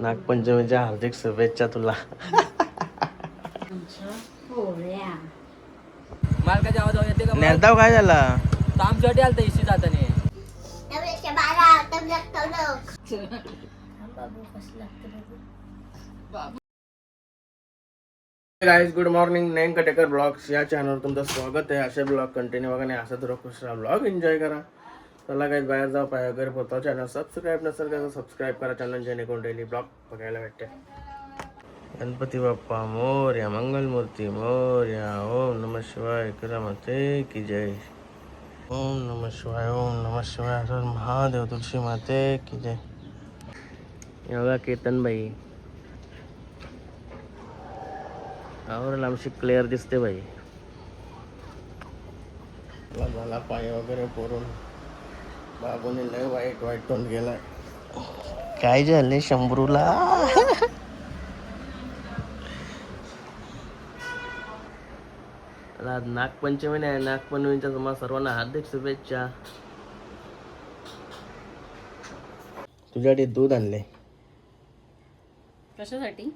नागपंचमीच्या हार्दिक शुभेच्छा तुला. मालकाच्या आवाज येते का? नेलताव काय झाला? आमच्यासाठी आलता इशी जाताना. Guys good morning. Nayan Katekar blogs या चॅनलवर तुमचं स्वागत आहे. असे ब्लॉग कंटिन्यू बघा आणि असंच खुश राहा, ब्लॉग एन्जॉय करा. चला गाइस बाहेर जाऊ, पाय वगैरे पोहताव. चॅनल सबस्क्राईब नसेल तर सबस्क्राईब करा चॅनल, जेणेकरून डेली ब्लॉग बघायला भेटते. गणपती बाप्पा मोरया, मंगलमूर्ती मोरया. ओम नमः शिवाय, करामते की जय. ओम नमः शिवाय, ओम नमः शिवाय, हर महादेव. तुलसी माते की जय. योगा केतन बाई और आमची क्लिअर दिसते बाई. झाला पाय वगैरे पोरून बाबूने लय वाईट वाईट तोंड गेलाय. काय झाले शंभरूला? आज नागपंचमी आहे. नागपंचमीच्या तुम्हाला सर्वांना हार्दिक शुभेच्छा. तुझ्यासाठी दूध आणले. कशासाठी?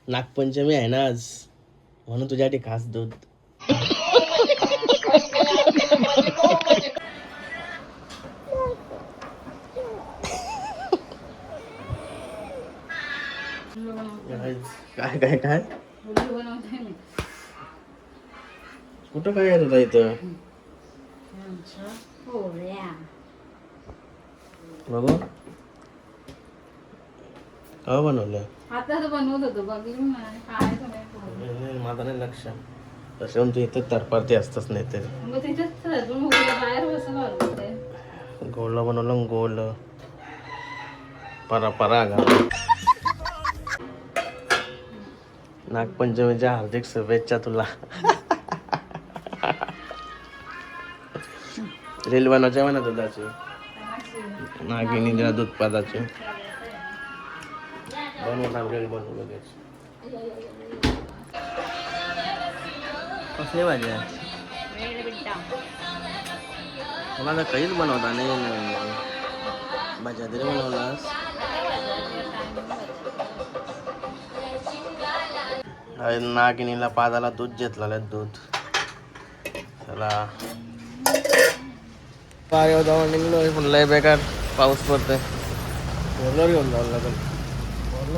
नागपंचमी आहे ना आज, म्हणून तुझ्यासाठी खास दूध. काय काय काय कुठं काय येत होता इथं? बघू का बनवलं? आता बनवत होतो बघितलं माझं नाही लक्ष. तसे तू इथे तरपारती असतच नाही ते. बाहेर बसलं गोल बनवलं, गोल परा परा गा. नागपंचमीच्या हार्दिक शुभेच्छा तुला. रील बनवायची म्हणा दुधाची, नागिनी दिला दूध पादाची. बनवून रील बनवू लगेच. कसली भाजी आहे? मला काहीच बनवता नाही. भाज्या तरी बनवलास. नागिनीला पादाला दूध घेतलेलं दूध. चला पाय जाऊन निघलो. लय बेकार पाऊस पडतोय. बोलर घेऊन जावं लागेल.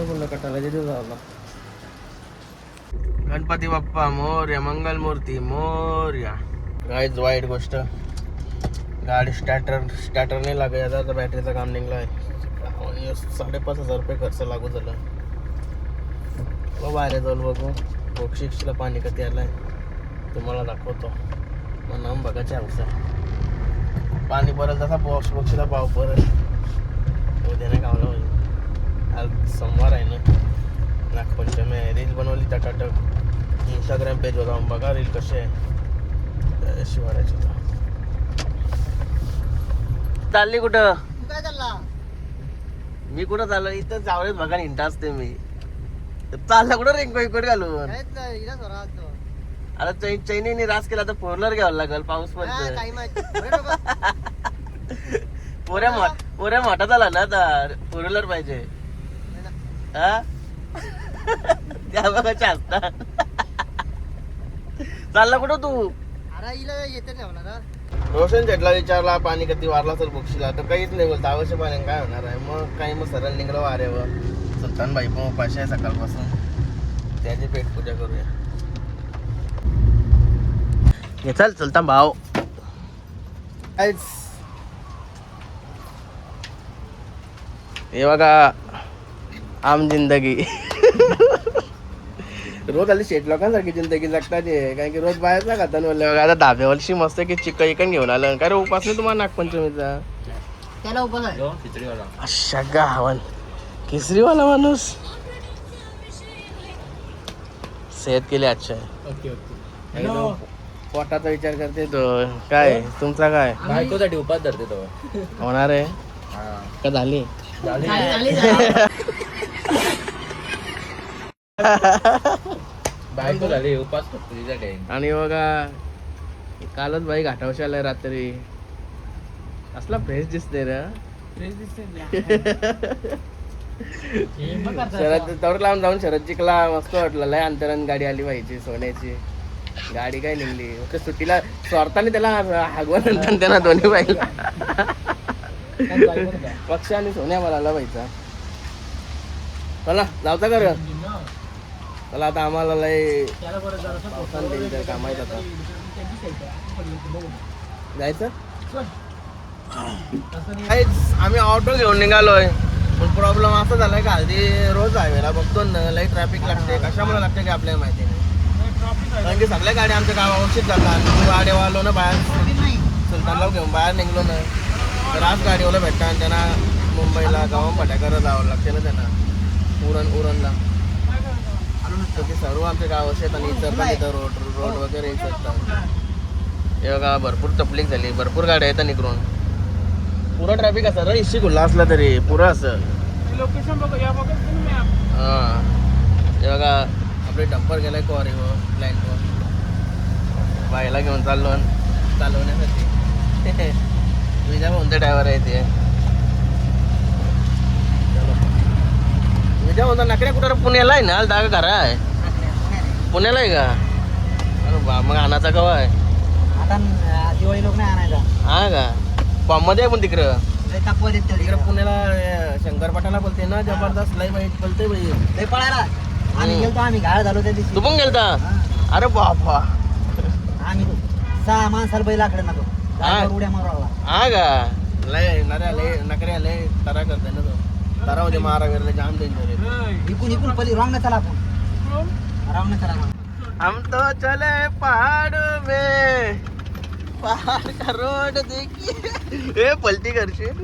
बोललं कटाला तिथे जावं. गणपती बाप्पा मोरया, मंगलमूर्ती मोरया. काहीच वाईट गोष्ट, गाडी स्टार्टर नाही लागत. आता बॅटरीचं काम निघलं आहे. 5,500 रुपये खर्च लागू झालं. बाहेर जाऊन बघू बोक्षीला पाणी कधी आलंय तुम्हाला दाखवतो. मग नाम बघायचे आमचं पाणी परत जसा बोक्षीला पाव परत उद्या नाही गावला होईल. आज सोमवार आहे ना, नागपंचमी आहे. रील बनवली टकाटक. इंस्टाग्राम पेजवर जाऊन बघा रील कशी आहे. शिवाराची चालली कुठं? काय चालला? मी कुठं चाललो? इथं जावळे बघा इंटा असते मी. चालला कुठं रेंकोट घालून? आता चैनीने रास केला तर 4 व्हीलर घ्यावं लागल. पाऊस पडतोय. पोऱ्या मोठा झाला ना तर 4 व्हीलर पाहिजे. त्या बघायच्या असतात. चालला कुठं तू? रोशन शेटला विचारला पाणी कधी वारला तर बुक्षीला, तर काहीच नाही बोलता. अवश्य पाण्याने काय होणार आहे. मग काही मग सरळ निघलं वाऱ्यावर. सुलतान बाई पण उपाशी आहे सकाळपासून. त्याची पेट पूजा करूया. हे चल सुलतान भाऊ. हे बघा आम जिंदगी. रोज आली शेट लोकांसारखी जिंदगी जगतात. कारण की रोज बाहेर ना खाता. आता धाब्यावरशी मस्त की चिकन घेऊन आलं. काय रे उपास नाही तुम्हाला नागपंचमीचा? त्याला उपास आहे. अशा गावन केसरीवाला माणूस. सेहत के लिए अच्छा है. पोटाचा विचार करते तो. काय तुमचा काय बायकोसाठी उपास धरते तो. होणार आहे का? झाली बायको झाली उपास करतो तिच्यासाठी. आणि बघा कालच बाई घाटावशी आलाय रात्री. असला फ्रेश दिसते रे. फ्रेश दिसते. शरद तर लावून जाऊन शरद जिंकला मस्त वाटलं लय अंतरान गाडी आली पाहिजे सोन्याची गाडी काय निघली ओके सुट्टीला स्वार्थाने त्याला हागवून नंतर त्यांना दोन्ही पाहिला पक्ष आणि सोन्या मला पाहिजे चला जाऊचा कर चला आता आम्हाला लय काम आहेत आता जायचं आम्ही ऑटो घेऊन निघालोय पण प्रॉब्लेम असा झालाय का हल्ली रोज हायवेला बघतो ना लई ट्रॅफिक लागते कशामुळे लागते की आपल्याला माहिती नाही कारण की सगळ्या गाड्या आमच्या गावावरशीच जातात गाडीवर आलो ना बाहेर सुलतानला घेऊन बाहेर निघलो ना तर आज गाडीवाला भेटतात त्यांना मुंबईला गावा फटाक्याला जावं लागते ना त्यांना उरणला तर ते सर्व आमच्या गावाचे आहेत आणि इतर पण इथं रोड वगैरे इचरतात हे बघा भरपूर तपलीक झाली भरपूर गाड्या आहेत इकडून पुरा ट्रॅफिक असं रे इशी खुल्ला असला तरी पुरा असं हां हे बघा आपले डंपर गेलाय क्वारीवर प्लॅनवर बायला घेऊन चाललो चालवण्यासाठी तुझ्या कोणते ड्रायव्हर आहे ते तुझ्या कोणता नकऱ्या कुठं पुण्याला आहे ना दागा घरा आहे पुण्याला आहे का अरे बा मग आणाचा कवा आहे आता दिवाळी लोक नाही आणायचा हा का पॉममध्ये आहे पण तिकडं तापवा देत तिकडं पुण्याला शंकरपाटाला बोलते ना जबरदस्त लय बाई बोलते बाई लय पळायला आम्ही गेलतो आम्ही घाळ झालो त्या दिवशी तू पण गेलता अरे बापा आम्ही 6 माणसाला बैल आकडे नको गाडीवर उड्या मारू लागला हा का लय नकऱ्या लय तरा करते ना तो तरा होते मारा वगैरे जाम डेंजर इकून पली रॉंग चला आपण रॉंग चला हम तो चले पहाड़ में पहाड़ का रोड देखिए ए पलटी करशील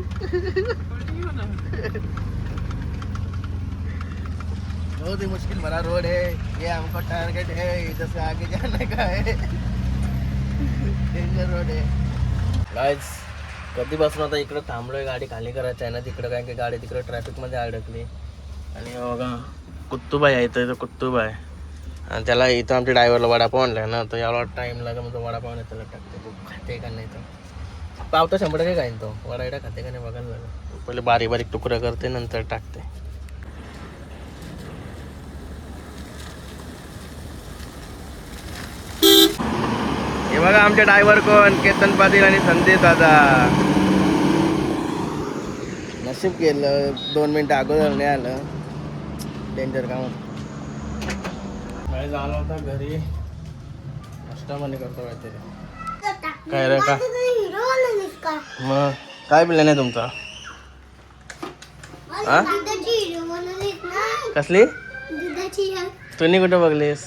बहुत ही मुश्किल भरा रोड है ये हमको टारगेट है इधर से आगे जाने का है डेंजर रोड है गाइस कधीपासून आता इकडे थांबलोय गाडी खाली करायची आहे ना तिकडे काय की गाडी तिकडे ट्रॅफिकमध्ये अडकली आणि बघा कुत्तूबाई आहे इथं कुत्तूबाई आणि त्याला इथं आमच्या ड्रायव्हरला वडापाव आणलाय ना तर याला टाईम लागेल मग तो वडापाव नाही त्याला टाकते खूप खाते का नाही तर पाव तर 100% खाईन तो वडायला खाते का नाही बघायला लागेल पहिले बारीक बारीक तुकडं करते नंतर टाकते हे बघा आमचे ड्रायव्हर कोण केतन पाटील आणि संदेश दादा नशीब केलं 2 मिनिटं अगोदर नाही आलं डेंजर काम काय झालं होता घरी नाश्तामध्ये करतो काहीतरी काय रे का मग काय प्लॅन आहे तुमचा हा कसली तुम्ही कुठं बघलीस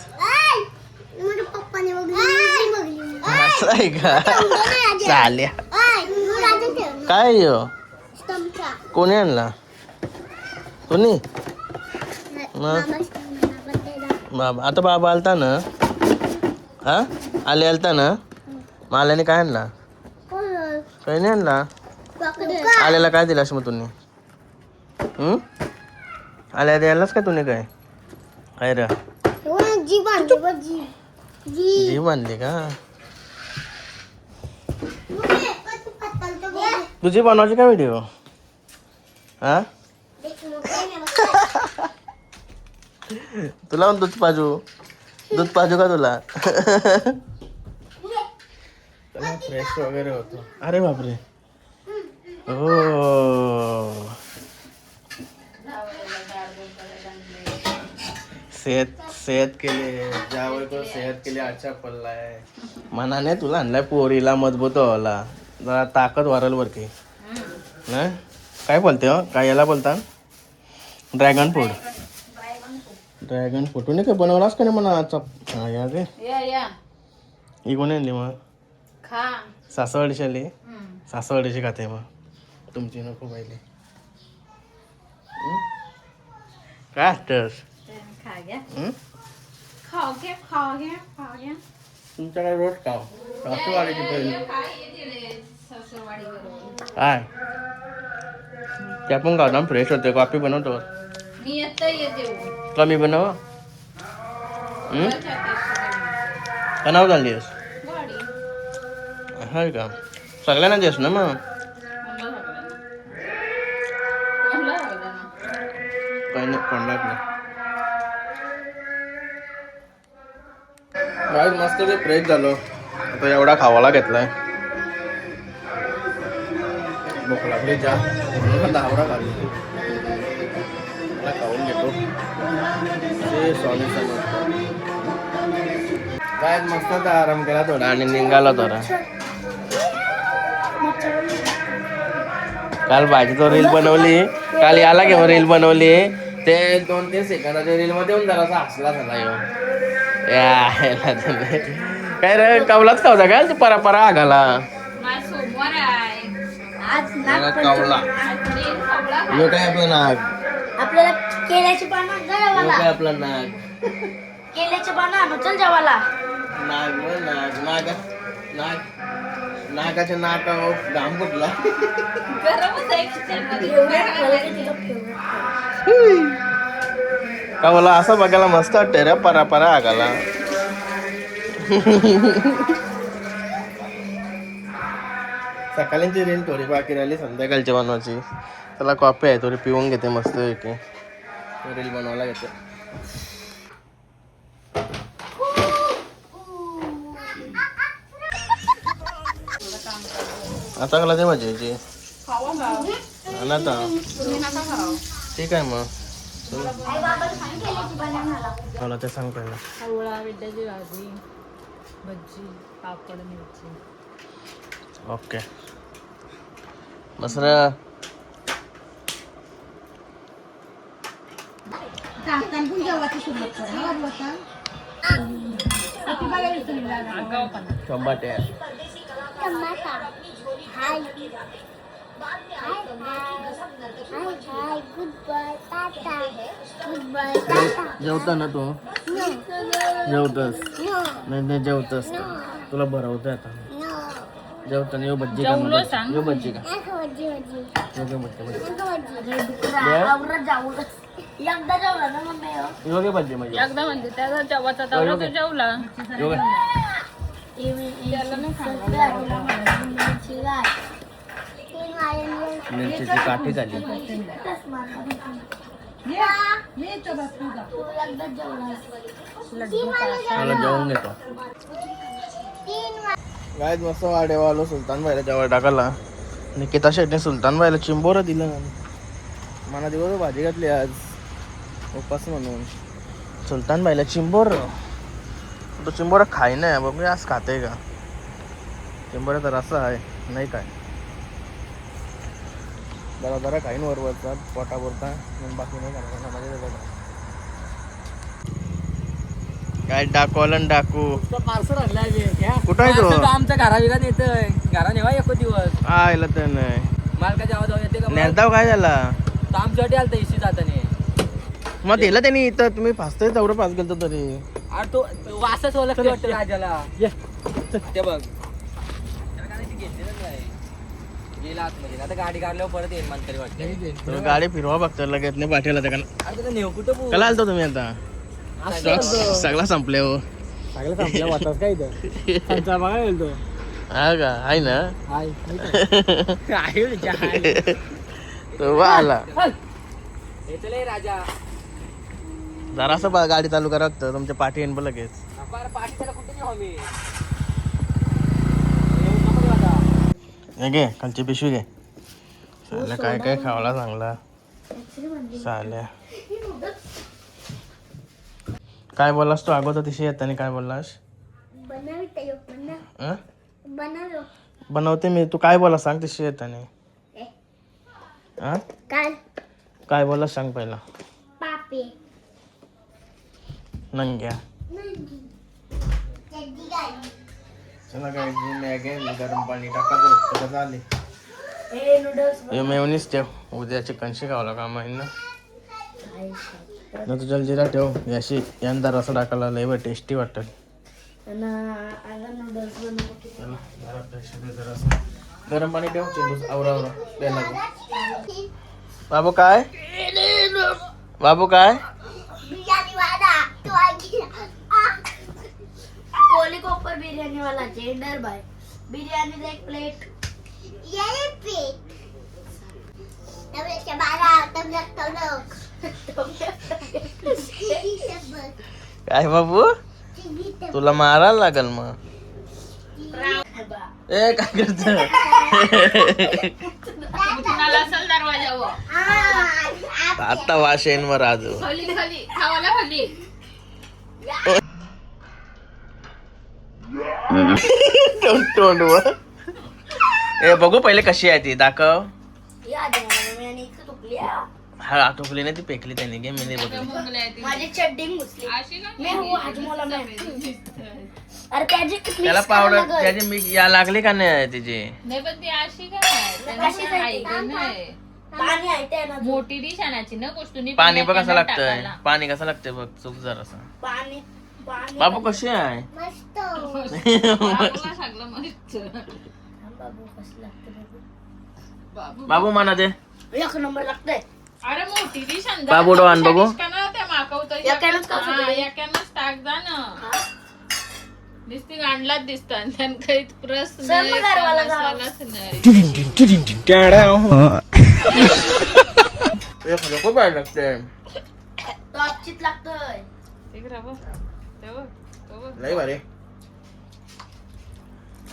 असं आहे का चाल्या काय यो कोणी आणला कोणी मग बाबा आता बाबा आलता ना हा आलता ना मग आल्याने काय आणला काही नाही आणला आल्याला काय दिलास मग तुम्ही आल्या द्यायलाच का तुम्ही काय काय रे जीव आणली का तुझी बनवायची का व्हिडिओ हा तुला पण दूध पाजू का तुला फ्रेश वगैरे होतो अरे बापरे हो सेहत के लिए जावई को सेहत के लिए अच्छा पल्ला है मनाने तुला आणलाय पोरीला मजबूत व्हायला जरा ताकद वाढेल वर की नाही काय बोलते हो काय याला बोलता ड्रॅगन फ्रूट तुम्ही काय बनवलास का नाही म्हणा हा या रे ही कोणी आणली मग सासवडीची सासवडीची खाते मग तुमची नको पाहिजे काय असतंस तुमच्याकडे रोज खाव सासूवाडीची पहिली काय त्या पण गावना फ्रेश होते कॉफी बनवतो कमी बनव का झाली आहेस हाय का सगळ्यांना देस ना मग काही नाही कोंडाक नाही गाईज मस्त ते फ्रेश झालो आता एवढा खावाला घेतलाय भूक लागली जा म्हणून दावरा खाल्ली मला खाऊन घेतो ते स्वामी समर्थ काय मस्त आता आराम केला थोडा आणि निघाला थोडा काल भाजीचं रील बनवली काल याला घेऊन रील बनवली ते 2-3 सेकंदाच्या रील मध्ये येऊन जरासा हसला झाला काय रे कवलाच खावता काय ते परा आगाला माझ सोमवार आहे कवला यो काय आपलं नाग आपल्याला केल्याची पानं यो जेवायला काय आपलं नाग केल्याची पानं आणू चल जेवायला नाग नागाच्या नाकावर घाम फुटला गरमच आहे kitchen मध्ये. कवला असं बघायला मस्त वाटतंय रे परा आगाला सकाळची रील थोडी बाकी राहिली संध्याकाळची बनवायची त्याला कॉफी आहे थोडी पिऊन घेते मस्त की रील बनवायला घेते आता कला ते मजायची ना आता ठीक आहे मग मला ते सांग पहिला आवळा विड्याची भाजी भजी पापड मिरची ओके मसरा टमाटे टमाटा हाय गुड बाय टाटा गुड बाय टाटा जेवता ना तू जेवतस नाही जेवतस तुला भरवतंय आता जेवताना यो भज्जी का जेवलो सांग. यो भज्जी का वजी यो भज्जी एकदा जेवला ना मम्मी यो भज्जी म्हणजे एकदा म्हणजे त्याचा जेवाचा तवरा तो जेवला यो मिरचीची काठी झाली मला जेवून घेतो काय मस्त वाडेवा आलो सुलतान भाईला जेव्हा टाकायला निकिता शेटने सुलतान भाईला चिंबोरं दिलं मला दिवस भाजी घातली आज उपास म्हणून सुलतान भाईला चिंबोर तो चिंबोरा खाय नाही बघ मी आज खाते का चिंबोरा तर असं आहे नाही काय जरा खाईन वरवरचा पोटापुरता बाकी नाही खाणार माझ्या काय डाकू आला डाकू पार्सल आणलाय कुठं आहे तो आमच्या घराविरा येतोय घरा नेवा एक दिवस आयला तर नाही मालका जेव्हा जाऊ येते का नेलताव काय झाला तर आमच्यासाठी आलता इशी जाताना मग दिलं त्यांनी इथं तुम्ही फासतोय तेवढं पास गेलतो तरी अरे तो वासच ओळखते वाटतं राजाला ते बघ गेला आतमध्ये आता गाडी काढल्यावर परत येईल मान तरी वाटतं तुम्ही गाडी फिरवा बघतो लगेच नाही पाठवला त्या अरे त्याला नेऊ कुठं कला आलतो तुम्ही आता सगळा संपले हो सगळं संपल्या वाटत काय इथं बघा गेलो हा का आहे ना हाय तो आला चले राजा जरासं गाडी चालू करा लागतं तुमच्या पाठी येईन लगेच पाठी त्याला कुठे नेऊ आम्ही हे घे खालची पिशवी घे साल्या काय काय खावला चांगला साल्या काय बोललास तू अगोदर तिशी येताना काय बोललास अं? बनवते मी तू काय बोला सांग तिशी येताना काय बोललास सांग पहिला पापे नंग्या चला काय मॅगी गरम पाणी टाका झाले हे मेवनीच ठेव उद्या चिकनशी खावला का महिना ना तू जलजिरा ठेव याशी यंदा रसा टाकायला लय टेस्टी वाटत गरम पाणी ठेव चेंडू आवरा प्यायला बाबू काय बाबू काय बिरयानी वाला तो कोली कोपर बिरयानी वाला जेंडर भाई बिरयानी एक प्लेट ये प्लेट तब के 12 तब लगता लोग काय बाबू तुला मारायला लागल मग. ए काय करत कुणाला असेल दरवाजावर आता वाशेनवर आज खाली खाली खावाला खाली तोंड वर. ए बघू पहिले कशी आहे ती दाखव. हा आटोपली नाही ती पेकली त्याने गे मी नाही बघली. माझी चड्डी मुसली. अशी का मैं हूँ हाजमोला में. अरे त्याची त्याला पावडर त्याची मी या लागली का नाही तिची. नाही पण ती अशी काय पाणी आहे ते ना. मोठी डिश आणायची ना गोष्टी पाणी बघ कसं लागतंय. पाणी कसं लागतंय बघ चूक जरासा. पाणी पाणी बाबू कशी आहे. सगळं मस्त बाबू कसं लागतं बाबू म्हणा दे. एक नंबर लागतंय. अरे मोठी डिश आण बाबू डोळ्यानं बघू. त्या माकवतं एकानंच का सगळे? एकानंच टाक जा ना दिसती गांडलाच दिसतात त्यानं काही प्रश्न चल मग घरवाला जाऊ. मसालाच नाही खूप आहे लागते. तो आजचीच लागतोय. इकडं बघ. ते बघ, तो बघ. लई भारी.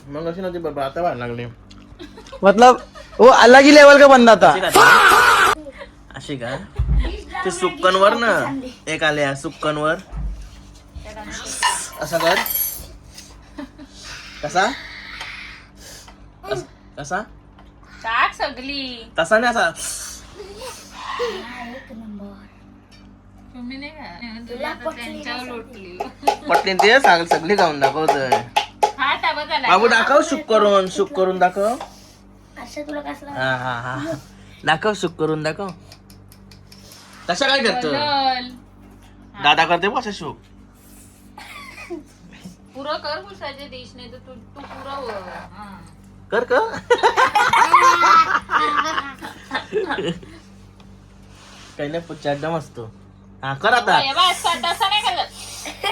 मग अशी नव्हती बाबा आता व्हायला लागली. मतलब वो अलग ही लेवल का बंदा था. अशी का ते सुक्कनवर ना एक आले सुक्कनवर असं कर. कसा कसा टाक सगळी तसा नाही असा. एक नंबर. तुम्ही नाही का तुला आता त्यांच्यावर लोटली पटली ते सांग सगळी गाऊन दाखवतोय. हा टाबा झाला बाबू दाखव शुक करून दाखव. असं तुला कसं हा हा हा दाखव शुक करून दाखव. तशा काय करतो बदल. दादा करते बस शुक. पुरं कर पुसायचे डिश नाही तर तू पुरं वर. हा. कर का काही नाही पुच्चा मस्त. हा कर आता. हे बघ, तसं नाही करत.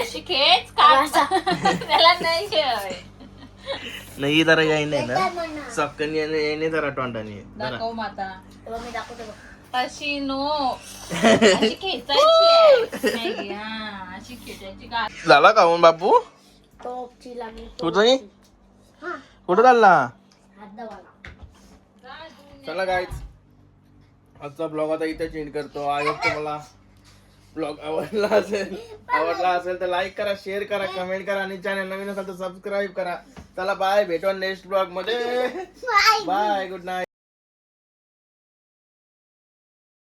अशी खेच का त्याला नाही खेळ. नाही जरा याय नाही ना सक्कन येणे जरा तोंडाने जरा. दाखव माता मी दाखवतो बघ. अशी नो अशी खेचायची आहे. नाही, हा अशी खेचायची का झाला काऊन बापू टोपची लागली. तुझं हा कुठं चालला. हात दवाला. चला गाईज आजचा ब्लॉग आता इथे चेंज करतो. आय होप तुम्हाला ब्लॉग आवडला असेल तर लाईक करा, शेअर करा, कमेंट करा आणि चॅनल नवीन असेल तर सबस्क्राईब करा. चला बाय, भेटू नेक्स्ट ब्लॉग मध्ये. Bye, good night.